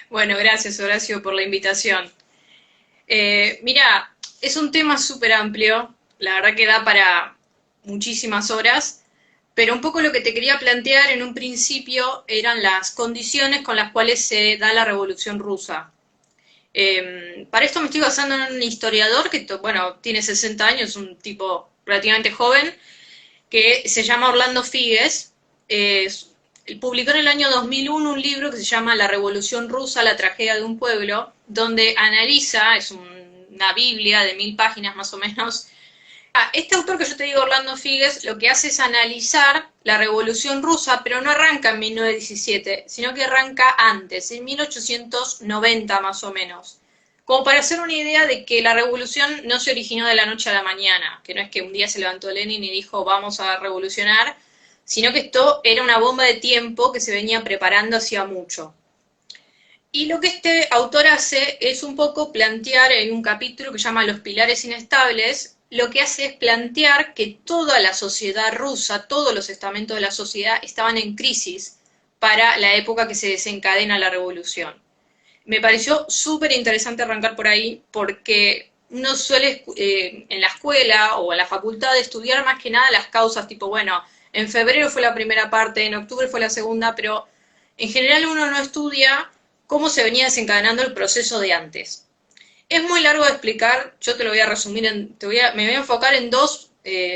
Bueno, gracias Horacio por la invitación. Mira, es un tema súper amplio, la verdad que da para muchísimas horas, pero un poco lo que te quería plantear en un principio eran las condiciones con las cuales se da la Revolución Rusa. Para esto me estoy basando en un historiador que, bueno, tiene 60 años, un tipo relativamente joven, que se llama Orlando Figues. Él publicó en el año 2001 un libro que se llama La Revolución Rusa, la tragedia de un pueblo, donde analiza, es una biblia de 1000 páginas más o menos. Este autor que yo te digo, Orlando Figues, lo que hace es analizar la Revolución Rusa, pero no arranca en 1917, sino que arranca antes, en 1890 más o menos. Como para hacer una idea de que la revolución no se originó de la noche a la mañana, que no es que un día se levantó Lenin y dijo vamos a revolucionar, sino que esto era una bomba de tiempo que se venía preparando hacía mucho. Y lo que este autor hace es un poco plantear en un capítulo que llama Los pilares inestables, lo que hace es plantear que toda la sociedad rusa, todos los estamentos de la sociedad estaban en crisis para la época que se desencadena la revolución. Me pareció súper interesante arrancar por ahí porque uno suele en la escuela o en la facultad estudiar más que nada las causas, tipo, bueno, en febrero fue la primera parte, en octubre fue la segunda, pero en general uno no estudia cómo se venía desencadenando el proceso de antes. Es muy largo de explicar, yo te lo voy a resumir, me voy a enfocar en dos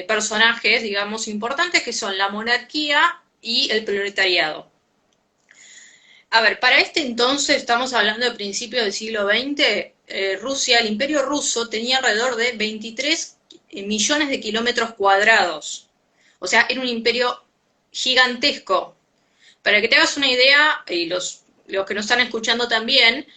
personajes, digamos, importantes, que son la monarquía y el proletariado. A ver, para este entonces, estamos hablando de principios del siglo XX, Rusia, el imperio ruso tenía alrededor de 23 millones de kilómetros cuadrados. O sea, era un imperio gigantesco. Para que te hagas una idea, y los que nos están escuchando también,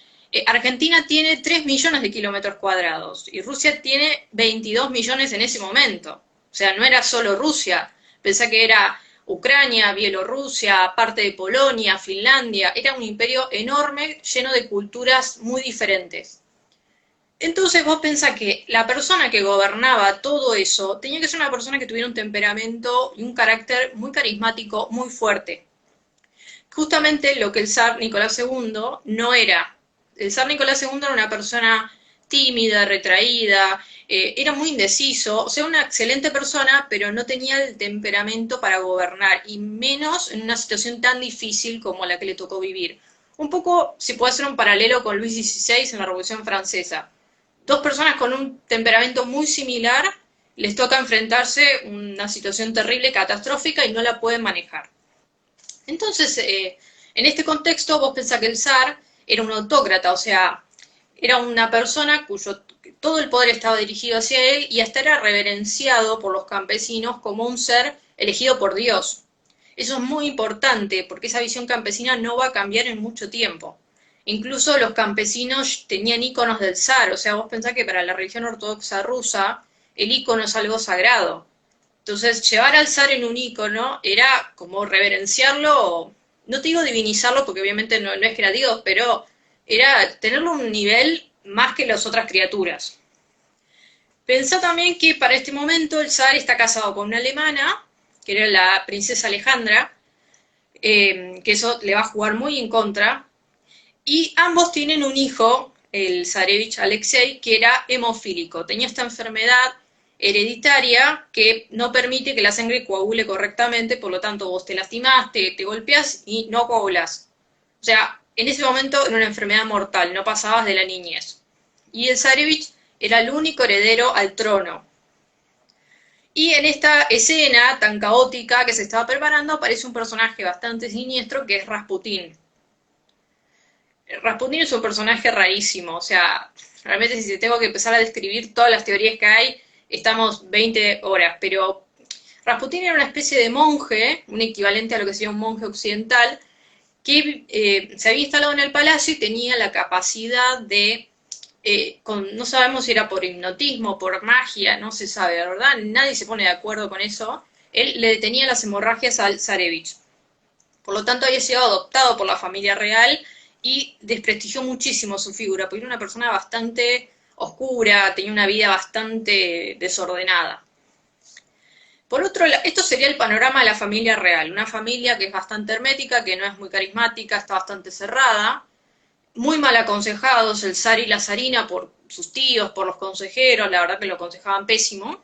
Argentina tiene 3 millones de kilómetros cuadrados y Rusia tiene 22 millones en ese momento. O sea, no era solo Rusia. Pensá que era Ucrania, Bielorrusia, parte de Polonia, Finlandia. Era un imperio enorme, lleno de culturas muy diferentes. Entonces vos pensás que la persona que gobernaba todo eso tenía que ser una persona que tuviera un temperamento y un carácter muy carismático, muy fuerte. Justamente lo que el zar Nicolás II no era. El zar Nicolás II era una persona tímida, retraída, era muy indeciso, o sea, una excelente persona, pero no tenía el temperamento para gobernar, y menos en una situación tan difícil como la que le tocó vivir. Un poco se puede hacer un paralelo con Luis XVI en la Revolución Francesa. Dos personas con un temperamento muy similar les toca enfrentarse a una situación terrible, catastrófica, y no la pueden manejar. Entonces, en este contexto, vos pensás que el zar era un autócrata, o sea, era una persona cuyo todo el poder estaba dirigido hacia él y hasta era reverenciado por los campesinos como un ser elegido por Dios. Eso es muy importante porque esa visión campesina no va a cambiar en mucho tiempo. Incluso los campesinos tenían íconos del zar, o sea, vos pensás que para la religión ortodoxa rusa el ícono es algo sagrado. Entonces, llevar al zar en un ícono era como reverenciarlo, no te digo divinizarlo, porque obviamente no es que era Dios, pero era tenerlo a un nivel más que las otras criaturas. Pensá también que para este momento el zar está casado con una alemana, que era la princesa Alejandra, que eso le va a jugar muy en contra, y ambos tienen un hijo, el zarevich Alexei, que era hemofílico. Tenía esta enfermedad hereditaria que no permite que la sangre coagule correctamente, por lo tanto vos te lastimás, te golpeás y no coagulás. O sea, en ese momento era una enfermedad mortal, no pasabas de la niñez. Y el zarevich era el único heredero al trono. Y en esta escena tan caótica que se estaba preparando aparece un personaje bastante siniestro que es Rasputín. Rasputin es un personaje rarísimo, o sea, realmente si te tengo que empezar a describir todas las teorías que hay, estamos 20 horas, pero Rasputin era una especie de monje, un equivalente a lo que sería un monje occidental, que se había instalado en el palacio y tenía la capacidad de, no sabemos si era por hipnotismo, por magia, no se sabe, la verdad, nadie se pone de acuerdo con eso, él le detenía las hemorragias al zarevich. Por lo tanto, había sido adoptado por la familia real y desprestigió muchísimo su figura, porque era una persona bastante oscura, tenía una vida bastante desordenada. Por otro lado, esto sería el panorama de la familia real, una familia que es bastante hermética, que no es muy carismática, está bastante cerrada. muy mal aconsejados, el zar y la zarina, por sus tíos, por los consejeros, la verdad que lo aconsejaban pésimo.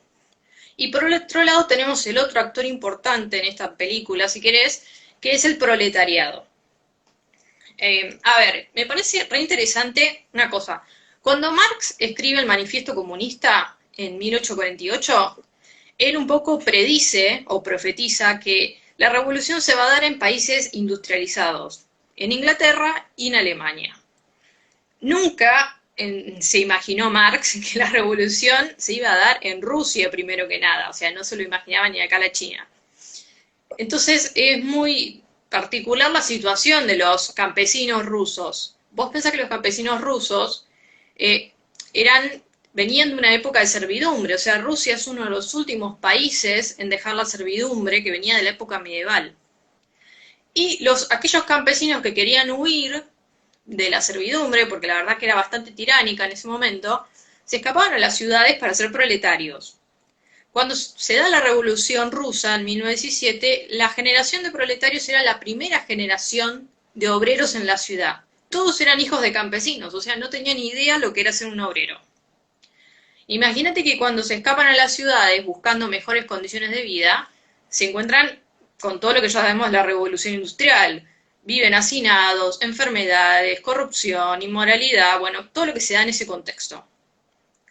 Y por el otro lado tenemos el otro actor importante en esta película, si querés, que es el proletariado. A ver, me parece re interesante una cosa. Cuando Marx escribe el Manifiesto Comunista en 1848, él un poco predice o profetiza que la revolución se va a dar en países industrializados, en Inglaterra y en Alemania. Nunca se imaginó Marx que la revolución se iba a dar en Rusia primero que nada, o sea, no se lo imaginaba ni acá la China. Entonces es muy particular la situación de los campesinos rusos. Vos pensás que los campesinos rusos eh, eran, venían de una época de servidumbre, o sea, Rusia es uno de los últimos países en dejar la servidumbre que venía de la época medieval. Y aquellos campesinos que querían huir de la servidumbre, porque la verdad que era bastante tiránica en ese momento, se escapaban a las ciudades para ser proletarios. Cuando se da la Revolución Rusa en 1917, la generación de proletarios era la primera generación de obreros en la ciudad. Todos eran hijos de campesinos, o sea, no tenían ni idea lo que era ser un obrero. Imagínate que cuando se escapan a las ciudades buscando mejores condiciones de vida, se encuentran con todo lo que ya sabemos de la revolución industrial. Viven hacinados, enfermedades, corrupción, inmoralidad, bueno, todo lo que se da en ese contexto.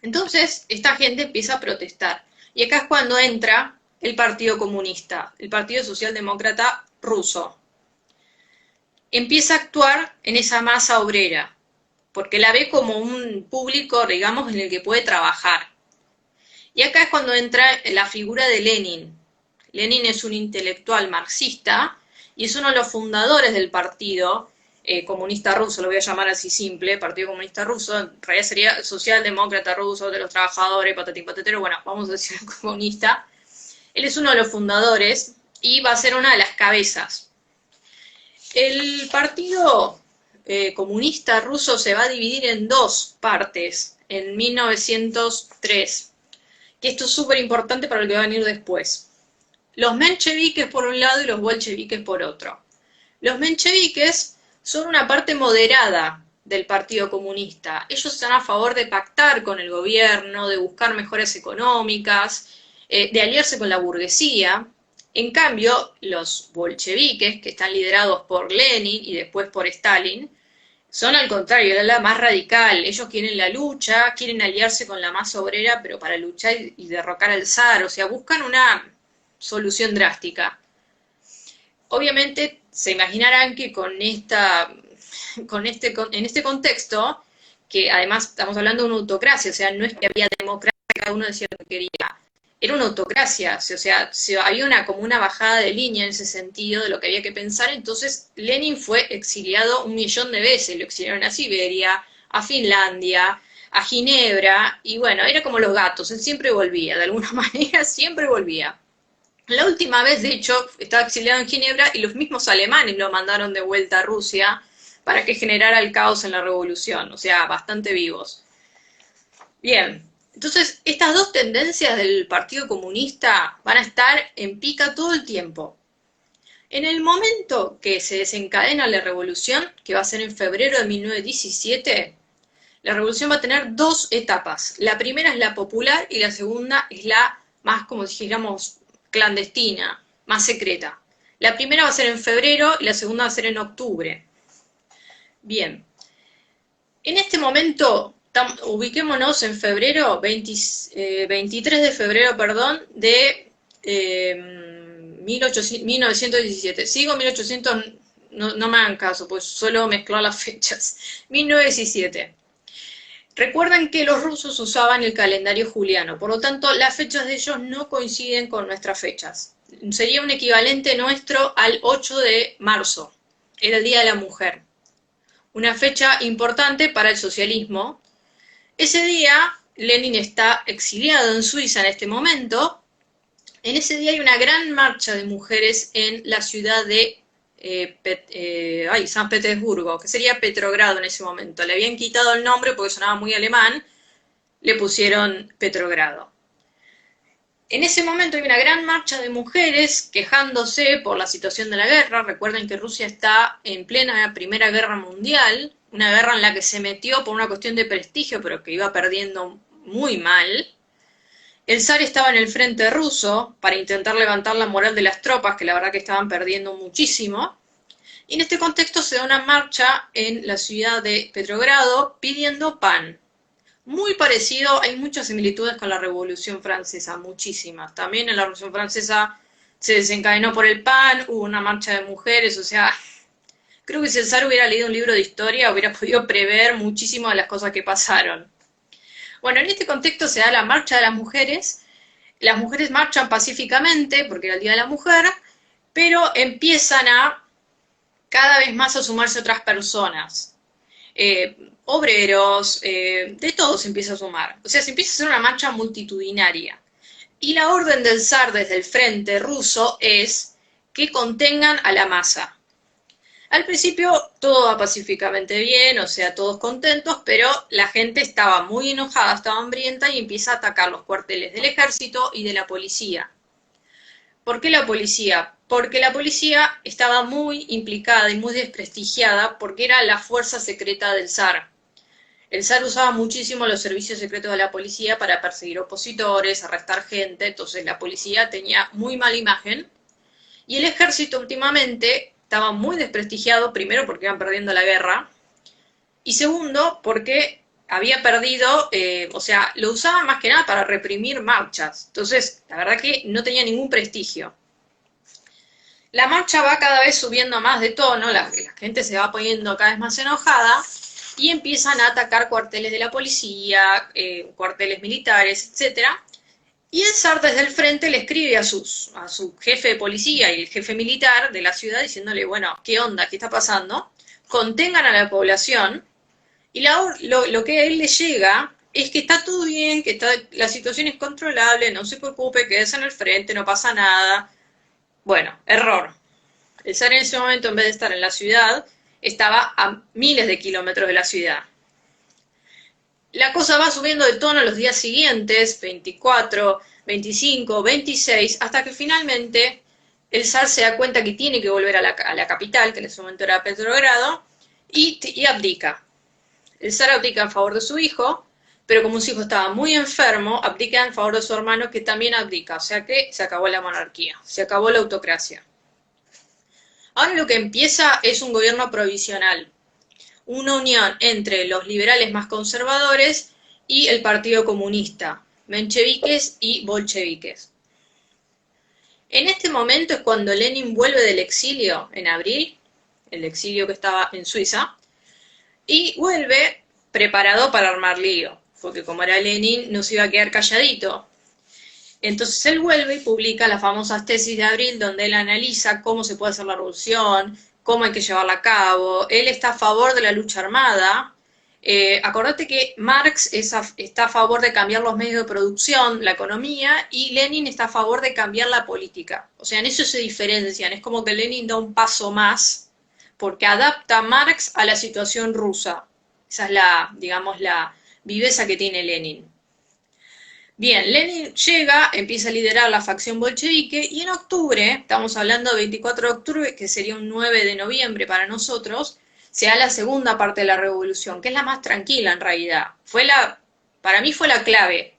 Entonces, esta gente empieza a protestar. Y acá es cuando entra el Partido Comunista, el Partido Socialdemócrata ruso. Empieza a actuar en esa masa obrera, porque la ve como un público, digamos, en el que puede trabajar. Y acá es cuando entra la figura de Lenin. Lenin es un intelectual marxista y es uno de los fundadores del Partido Comunista Ruso, lo voy a llamar así simple, Partido Comunista Ruso, en realidad sería Socialdemócrata Ruso, de los trabajadores, patatín patatero, bueno, vamos a decir comunista. Él es uno de los fundadores y va a ser una de las cabezas. El Partido Comunista Ruso se va a dividir en dos partes en 1903, que esto es súper importante para lo que va a venir después. Los mencheviques por un lado y los bolcheviques por otro. Los mencheviques son una parte moderada del Partido Comunista. Ellos están a favor de pactar con el gobierno, de buscar mejoras económicas, de aliarse con la burguesía. En cambio, los bolcheviques, que están liderados por Lenin y después por Stalin, son al contrario, la más radical. Ellos quieren la lucha, quieren aliarse con la masa obrera, pero para luchar y derrocar al zar. O sea, buscan una solución drástica. Obviamente se imaginarán que en este contexto, que además estamos hablando de una autocracia, o sea, no es que había democracia, cada uno decía lo que quería, era una autocracia, o sea, había como una bajada de línea en ese sentido de lo que había que pensar, entonces Lenin fue exiliado 1.000.000 de veces, lo exiliaron a Siberia, a Finlandia, a Ginebra, y bueno, era como los gatos, él siempre volvía, de alguna manera siempre volvía. La última vez, de hecho, estaba exiliado en Ginebra y los mismos alemanes lo mandaron de vuelta a Rusia para que generara el caos en la revolución, o sea, bastante vivos. Bien, entonces estas dos tendencias del Partido Comunista van a estar en pica todo el tiempo. En el momento que se desencadena la revolución, que va a ser en febrero de 1917, la revolución va a tener dos etapas. La primera es la popular y la segunda es la más, como dijéramos, clandestina, más secreta. La primera va a ser en febrero y la segunda va a ser en octubre. Bien. En este momento, ubiquémonos en febrero, 23 de febrero, perdón, de 1917. Sigo 1800, no me hagan caso, pues solo mezclar las fechas. 1917. Recuerden que los rusos usaban el calendario juliano, por lo tanto las fechas de ellos no coinciden con nuestras fechas. Sería un equivalente nuestro al 8 de marzo, era el Día de la Mujer. Una fecha importante para el socialismo. Ese día, Lenin está exiliado en Suiza en este momento. En ese día hay una gran marcha de mujeres en la ciudad de San Petersburgo, que sería Petrogrado en ese momento. Le habían quitado el nombre porque sonaba muy alemán, le pusieron Petrogrado. En ese momento hay una gran marcha de mujeres quejándose por la situación de la guerra. Recuerden que Rusia está en plena Primera Guerra Mundial, una guerra en la que se metió por una cuestión de prestigio, pero que iba perdiendo muy mal. El zar estaba en el frente ruso para intentar levantar la moral de las tropas, que la verdad que estaban perdiendo muchísimo. Y en este contexto se da una marcha en la ciudad de Petrogrado pidiendo pan. Muy parecido, hay muchas similitudes con la Revolución Francesa, muchísimas. También en la Revolución Francesa se desencadenó por el pan, hubo una marcha de mujeres, o sea, creo que si el zar hubiera leído un libro de historia hubiera podido prever muchísimas de las cosas que pasaron. Bueno, en este contexto se da la marcha de las mujeres marchan pacíficamente porque era el Día de la Mujer, pero empiezan a cada vez más a sumarse otras personas. Obreros, de todo se empieza a sumar. O sea, se empieza a hacer una marcha multitudinaria. Y la orden del zar desde el frente ruso es que contengan a la masa. Al principio todo va pacíficamente bien, o sea, todos contentos, pero la gente estaba muy enojada, estaba hambrienta y empieza a atacar los cuarteles del ejército y de la policía. ¿Por qué la policía? Porque la policía estaba muy implicada y muy desprestigiada porque era la fuerza secreta del zar. El zar usaba muchísimo los servicios secretos de la policía para perseguir opositores, arrestar gente, entonces la policía tenía muy mala imagen. Y el ejército últimamente estaba muy desprestigiado, primero porque iban perdiendo la guerra, y segundo porque había perdido, o sea, lo usaban más que nada para reprimir marchas. Entonces, la verdad que no tenía ningún prestigio. La marcha va cada vez subiendo más de tono, la gente se va poniendo cada vez más enojada y empiezan a atacar cuarteles de la policía, cuarteles militares, etcétera. Y el zar desde el frente le escribe a su jefe de policía y el jefe militar de la ciudad diciéndole, bueno, ¿qué onda? ¿Qué está pasando? Contengan a la población. Y lo que a él le llega es que está todo bien, que la situación es controlable, no se preocupe, quédese en el frente, no pasa nada. Bueno, error. El zar en ese momento, en vez de estar en la ciudad, estaba a miles de kilómetros de la ciudad. La cosa va subiendo de tono los días siguientes, 24, 25, 26, hasta que finalmente el zar se da cuenta que tiene que volver a la capital, que en ese momento era Petrogrado, y abdica. El zar abdica en favor de su hijo, pero como su hijo estaba muy enfermo, abdica en favor de su hermano, que también abdica. O sea que se acabó la monarquía, se acabó la autocracia. Ahora lo que empieza es un gobierno provisional, una unión entre los liberales más conservadores y el Partido Comunista, mencheviques y bolcheviques. En este momento es cuando Lenin vuelve del exilio en abril, el exilio que estaba en Suiza, y vuelve preparado para armar lío, porque como era Lenin no se iba a quedar calladito. Entonces él vuelve y publica las famosas tesis de abril donde él analiza cómo se puede hacer la revolución, cómo hay que llevarla a cabo. Él está a favor de la lucha armada. Acordate que Marx está a favor de cambiar los medios de producción, la economía, y Lenin está a favor de cambiar la política. O sea, en eso se diferencian. Es como que Lenin da un paso más porque adapta a Marx a la situación rusa. Esa es digamos, la viveza que tiene Lenin. Bien, Lenin llega, empieza a liderar la facción bolchevique y en octubre, estamos hablando del 24 de octubre, que sería un 9 de noviembre para nosotros, se da la segunda parte de la revolución, que es la más tranquila en realidad. Para mí fue la clave,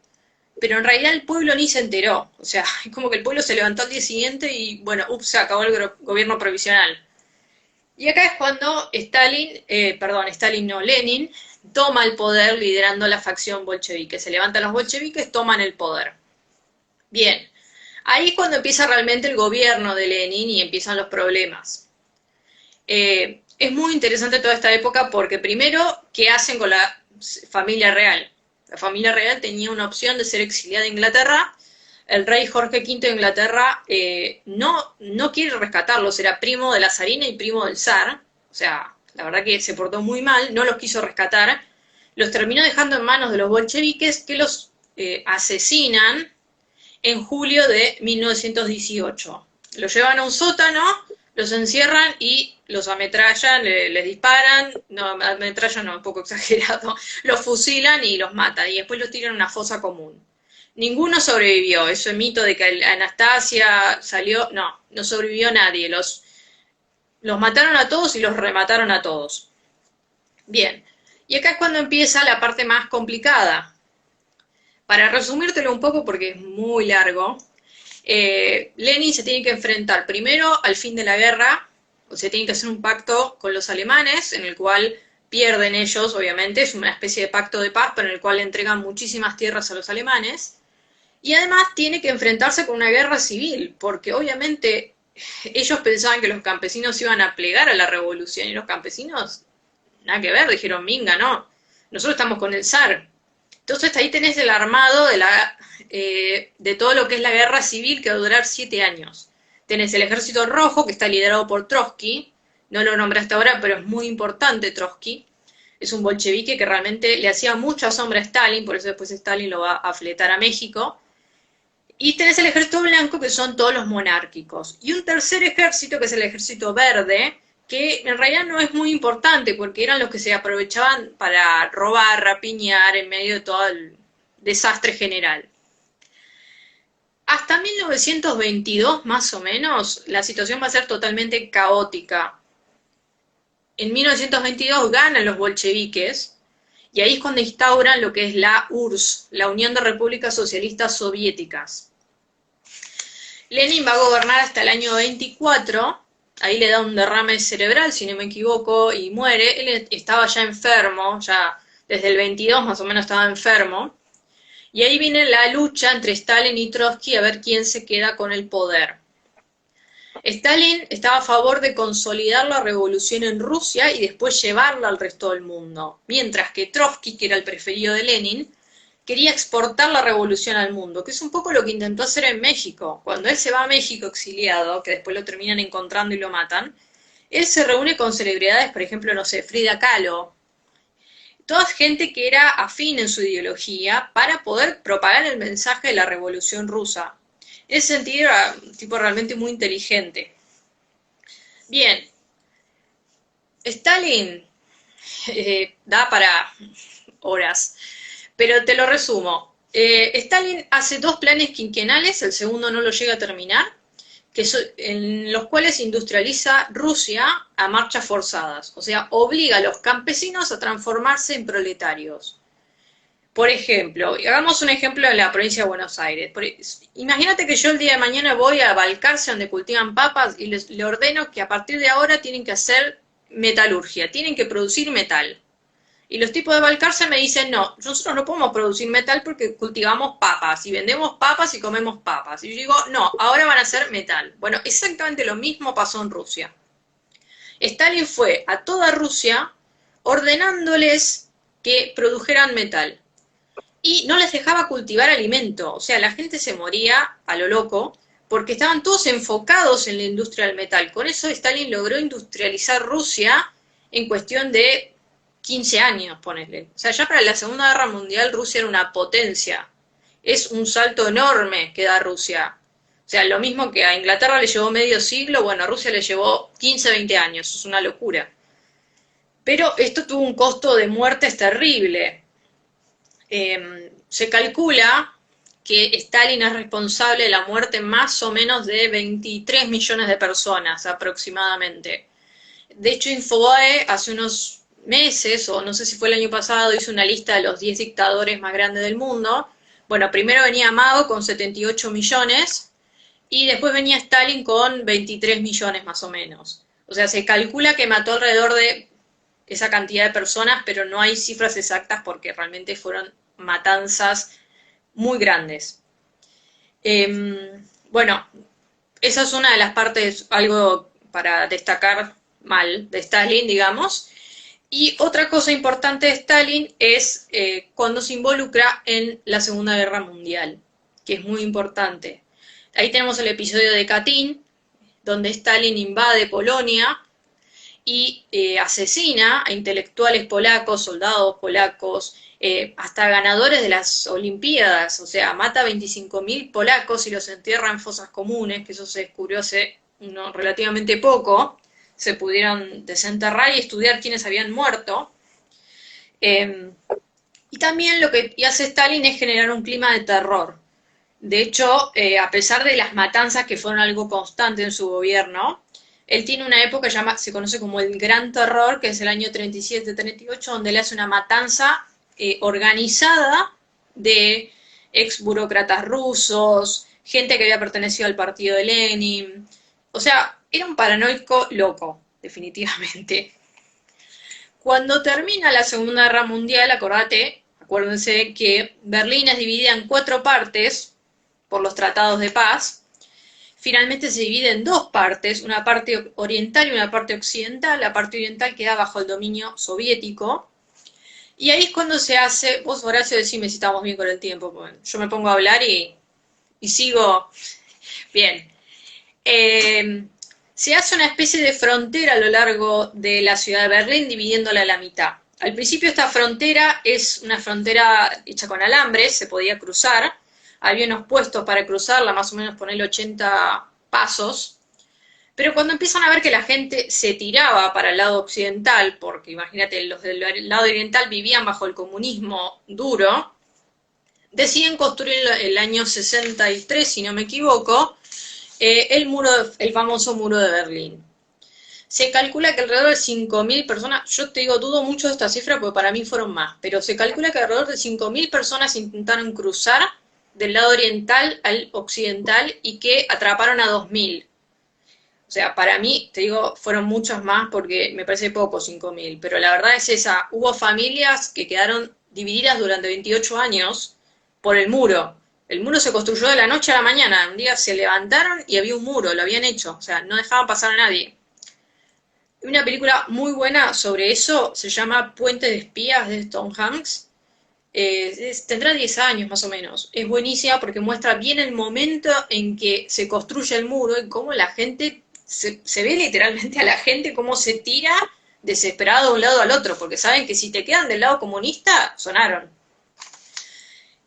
pero en realidad el pueblo ni se enteró. O sea, es como que el pueblo se levantó al día siguiente y bueno, se acabó el gobierno provisional. Y acá es cuando Lenin toma el poder liderando la facción bolchevique. Se levantan los bolcheviques, toman el poder. Bien, ahí es cuando empieza realmente el gobierno de Lenin y empiezan los problemas. Es muy interesante toda esta época porque primero, ¿qué hacen con la familia real? La familia real tenía una opción de ser exiliada a Inglaterra. El rey Jorge V de Inglaterra no quiere rescatarlos, era primo de la zarina y primo del zar, o sea, la verdad que se portó muy mal, no los quiso rescatar, los terminó dejando en manos de los bolcheviques que los asesinan en julio de 1918. Los llevan a un sótano, los encierran y los ametrallan, les disparan, no, ametrallan no, un poco exagerado, los fusilan y los matan, y después los tiran a una fosa común. Ninguno sobrevivió. Ese mito de que Anastasia salió, no, no sobrevivió nadie. Los mataron a todos y los remataron a todos. Bien, y acá es cuando empieza la parte más complicada. Para resumírtelo un poco, porque es muy largo, Lenin se tiene que enfrentar primero al fin de la guerra, o sea, tiene que hacer un pacto con los alemanes, en el cual pierden ellos, obviamente, es una especie de pacto de paz, pero en el cual le entregan muchísimas tierras a los alemanes, y además tiene que enfrentarse con una guerra civil, porque obviamente ellos pensaban que los campesinos iban a plegar a la revolución, y los campesinos, nada que ver, dijeron, minga, no, nosotros estamos con el zar. Entonces ahí tenés el armado de todo lo que es la guerra civil que va a durar 7 años. Tenés el ejército rojo, que está liderado por Trotsky, no lo nombré hasta ahora, pero es muy importante Trotsky. Es un bolchevique que realmente le hacía mucha sombra a Stalin, por eso después Stalin lo va a fletar a México. Y tenés el ejército blanco, que son todos los monárquicos. Y un tercer ejército, que es el ejército verde, que en realidad no es muy importante, porque eran los que se aprovechaban para robar, rapiñar, en medio de todo el desastre general. Hasta 1922, más o menos, la situación va a ser totalmente caótica. En 1922 ganan los bolcheviques, y ahí es cuando instauran lo que es la URSS, la Unión de Repúblicas Socialistas Soviéticas. Lenin va a gobernar hasta el año 24, ahí le da un derrame cerebral, si no me equivoco, y muere. Él estaba ya enfermo, ya desde el 22 más o menos estaba enfermo, y ahí viene la lucha entre Stalin y Trotsky a ver quién se queda con el poder. Stalin estaba a favor de consolidar la revolución en Rusia y después llevarla al resto del mundo, mientras que Trotsky, que era el preferido de Lenin, quería exportar la revolución al mundo, que es un poco lo que intentó hacer en México. Cuando él se va a México exiliado, que después lo terminan encontrando y lo matan, él se reúne con celebridades, por ejemplo, no sé, Frida Kahlo, toda gente que era afín en su ideología para poder propagar el mensaje de la revolución rusa. En ese sentido era un tipo realmente muy inteligente. Bien, Stalin da para horas, pero te lo resumo. Stalin hace 2 planes quinquenales, el segundo no lo llega a terminar, en los cuales industrializa Rusia a marchas forzadas, o sea, obliga a los campesinos a transformarse en proletarios. Por ejemplo, hagamos un ejemplo en la provincia de Buenos Aires. Imagínate que yo el día de mañana voy a Balcarce, donde cultivan papas, y le ordeno que a partir de ahora tienen que hacer metalurgia, tienen que producir metal. Y los tipos de Balcarce me dicen, no, nosotros no podemos producir metal porque cultivamos papas, y vendemos papas y comemos papas. Y yo digo, no, ahora van a hacer metal. Bueno, exactamente lo mismo pasó en Rusia. Stalin fue a toda Rusia ordenándoles que produjeran metal. Y no les dejaba cultivar alimento, o sea, la gente se moría a lo loco, porque estaban todos enfocados en la industria del metal. Con eso Stalin logró industrializar Rusia en cuestión de 15 años, ponele. O sea, ya para la Segunda Guerra Mundial Rusia era una potencia. Es un salto enorme que da Rusia. O sea, lo mismo que a Inglaterra le llevó medio siglo, bueno, a Rusia le llevó 15, 20 años. Es una locura. Pero esto tuvo un costo de muertes terrible. Se calcula que Stalin es responsable de la muerte más o menos de 23 millones de personas aproximadamente. De hecho, Infobae hace unos meses, o no sé si fue el año pasado, hizo una lista de los 10 dictadores más grandes del mundo. Bueno, primero venía Mao con 78 millones y después venía Stalin con 23 millones más o menos. O sea, se calcula que mató alrededor de esa cantidad de personas, pero no hay cifras exactas porque realmente fueron matanzas muy grandes. Bueno, esa es una de las partes, algo para destacar mal de Stalin, digamos. Y otra cosa importante de Stalin es cuando se involucra en la Segunda Guerra Mundial, que es muy importante. Ahí tenemos el episodio de Katyn, donde Stalin invade Polonia y asesina a intelectuales polacos, soldados polacos, hasta ganadores de las Olimpiadas, o sea, mata a 25.000 polacos y los entierra en fosas comunes, que eso se descubrió hace relativamente poco, se pudieron desenterrar y estudiar quiénes habían muerto. Y también lo que hace Stalin es generar un clima de terror. De hecho, a pesar de las matanzas que fueron algo constante en su gobierno, él tiene una época que se conoce como el Gran Terror, que es el año 37-38, donde él hace una matanza organizada de ex burócratas rusos, gente que había pertenecido al partido de Lenin. O sea, era un paranoico loco, definitivamente. Cuando termina la Segunda Guerra Mundial, acuérdense que Berlín es dividida en cuatro partes por los tratados de paz. Finalmente se divide en dos partes, una parte oriental y una parte occidental. La parte oriental queda bajo el dominio soviético. Y ahí es cuando se hace, vos Horacio decime si estamos bien con el tiempo, porque yo me pongo a hablar y sigo bien. Se hace una especie de frontera a lo largo de la ciudad de Berlín, dividiéndola a la mitad. Al principio esta frontera es una frontera hecha con alambres, se podía cruzar, había unos puestos para cruzarla, más o menos ponerle 80 pasos, pero cuando empiezan a ver que la gente se tiraba para el lado occidental, porque imagínate, los del lado oriental vivían bajo el comunismo duro, deciden construir el año 63, si no me equivoco, el famoso muro de Berlín. Se calcula que alrededor de 5.000 personas, yo te digo, dudo mucho de esta cifra porque para mí fueron más, pero se calcula que alrededor de 5.000 personas intentaron cruzar del lado oriental al occidental y que atraparon a 2.000. O sea, para mí, te digo, fueron muchos más porque me parece poco 5.000, pero la verdad es esa, hubo familias que quedaron divididas durante 28 años por el muro. El muro se construyó de la noche a la mañana, un día se levantaron y había un muro, lo habían hecho, o sea, no dejaban pasar a nadie. Una película muy buena sobre eso se llama Puente de Espías de Tom Hanks. Tendrá 10 años más o menos. Es buenísima porque muestra bien el momento en que se construye el muro y cómo la gente, se ve literalmente a la gente cómo se tira desesperado de un lado al otro, porque saben que si te quedan del lado comunista, sonaron.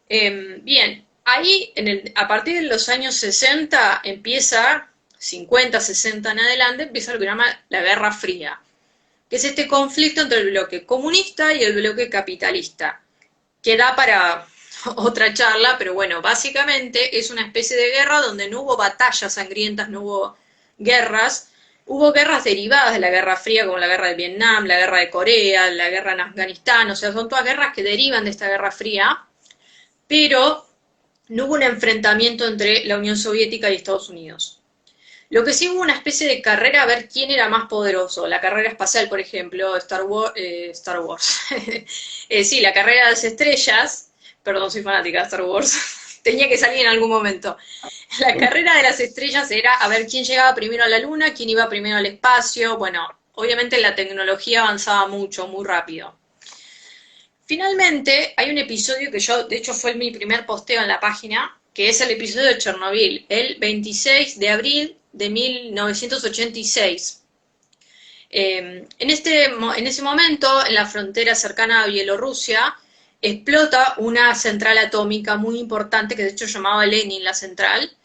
Bien, ahí a partir de los años 60 empieza, 50, 60 en adelante, empieza lo que llama la Guerra Fría, que es este conflicto entre el bloque comunista y el bloque capitalista, que da para otra charla, pero bueno, básicamente es una especie de guerra donde no hubo batallas sangrientas, no hubo guerras, hubo guerras derivadas de la Guerra Fría, como la Guerra de Vietnam, la Guerra de Corea, la Guerra en Afganistán, o sea, son todas guerras que derivan de esta Guerra Fría, pero no hubo un enfrentamiento entre la Unión Soviética y Estados Unidos. Lo que sí hubo una especie de carrera a ver quién era más poderoso. La carrera espacial, por ejemplo, Star Wars. Sí, la carrera de las estrellas. Perdón, soy fanática de Star Wars. Tenía que salir en algún momento. La carrera de las estrellas era a ver quién llegaba primero a la Luna, quién iba primero al espacio. Bueno, obviamente la tecnología avanzaba mucho, muy rápido. Finalmente, hay un episodio que yo, de hecho fue mi primer posteo en la página, que es el episodio de Chernobyl, el 26 de abril de 1986. En ese momento, en la frontera cercana a Bielorrusia, explota una central atómica muy importante, que de hecho llamaba Lenin la central.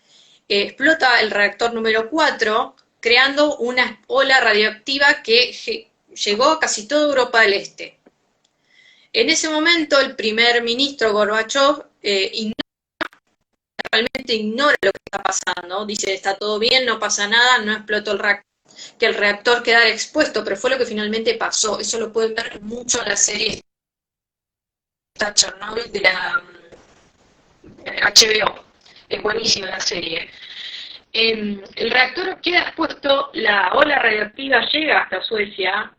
Explota el reactor número 4, creando una ola radioactiva que llegó a casi toda Europa del Este. En ese momento, el primer ministro Gorbachev realmente ignora lo que está pasando, dice está todo bien, no pasa nada, no explotó el reactor, que el reactor quedara expuesto, pero fue lo que finalmente pasó. Eso lo pueden ver mucho en la serie Chernobyl de la HBO. Es buenísima la serie. El reactor queda expuesto, la ola radioactiva llega hasta Suecia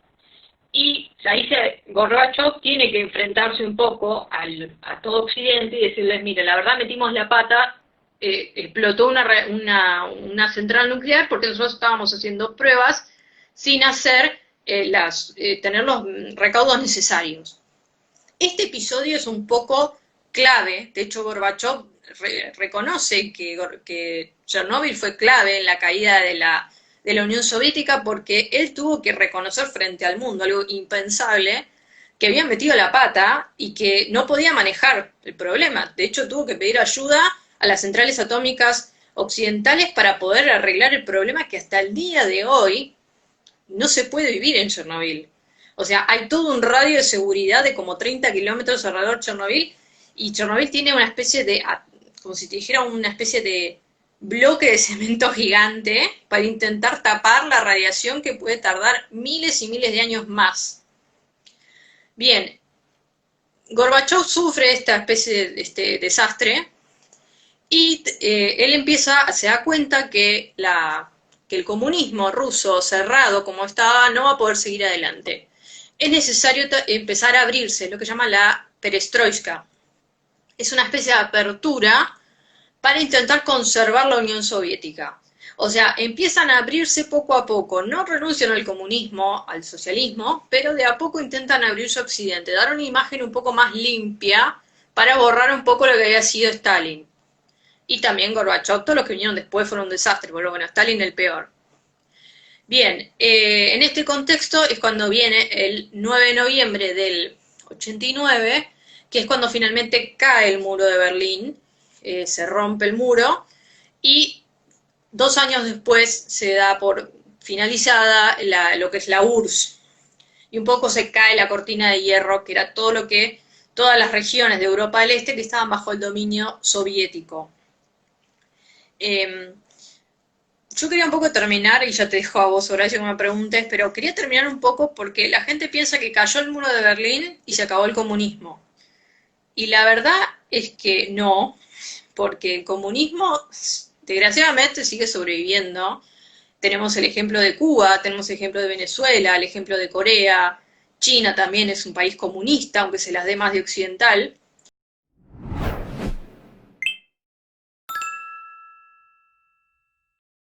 y ahí Gorbachev tiene que enfrentarse un poco a todo Occidente y decirles, mire, la verdad metimos la pata, explotó una central nuclear porque nosotros estábamos haciendo pruebas sin hacer tener los recaudos necesarios. Este episodio es un poco clave, de hecho Gorbachev reconoce que Chernobyl fue clave en la caída de la Unión Soviética porque él tuvo que reconocer frente al mundo, algo impensable, que habían metido la pata y que no podía manejar el problema. De hecho, tuvo que pedir ayuda a las centrales atómicas occidentales para poder arreglar el problema que hasta el día de hoy no se puede vivir en Chernobyl. O sea, hay todo un radio de seguridad de como 30 kilómetros alrededor de Chernobyl y Chernobyl tiene una especie de como si te dijera una especie de bloque de cemento gigante para intentar tapar la radiación que puede tardar miles y miles de años más. Bien, Gorbachev sufre esta especie de este desastre y él se da cuenta que el comunismo ruso cerrado como estaba no va a poder seguir adelante. Es necesario empezar a abrirse, lo que llama la perestroika. Es una especie de apertura para intentar conservar la Unión Soviética. O sea, empiezan a abrirse poco a poco, no renuncian al comunismo, al socialismo, pero de a poco intentan abrirse a Occidente, dar una imagen un poco más limpia para borrar un poco lo que había sido Stalin. Y también Gorbachev, todos los que vinieron después fueron un desastre, pero bueno, Stalin el peor. Bien, en este contexto es cuando viene el 9 de noviembre del 89, que es cuando finalmente cae el muro de Berlín, se rompe el muro, y 2 años después se da por finalizada lo que es la URSS, y un poco se cae la cortina de hierro, que era todas las regiones de Europa del Este que estaban bajo el dominio soviético. Yo quería un poco terminar, y ya te dejo a vos, Horacio, que me preguntes, pero quería terminar un poco porque la gente piensa que cayó el muro de Berlín y se acabó el comunismo. Y la verdad es que no, porque el comunismo, desgraciadamente, sigue sobreviviendo. Tenemos el ejemplo de Cuba, tenemos el ejemplo de Venezuela, el ejemplo de Corea. China también es un país comunista, aunque se las dé más de occidental.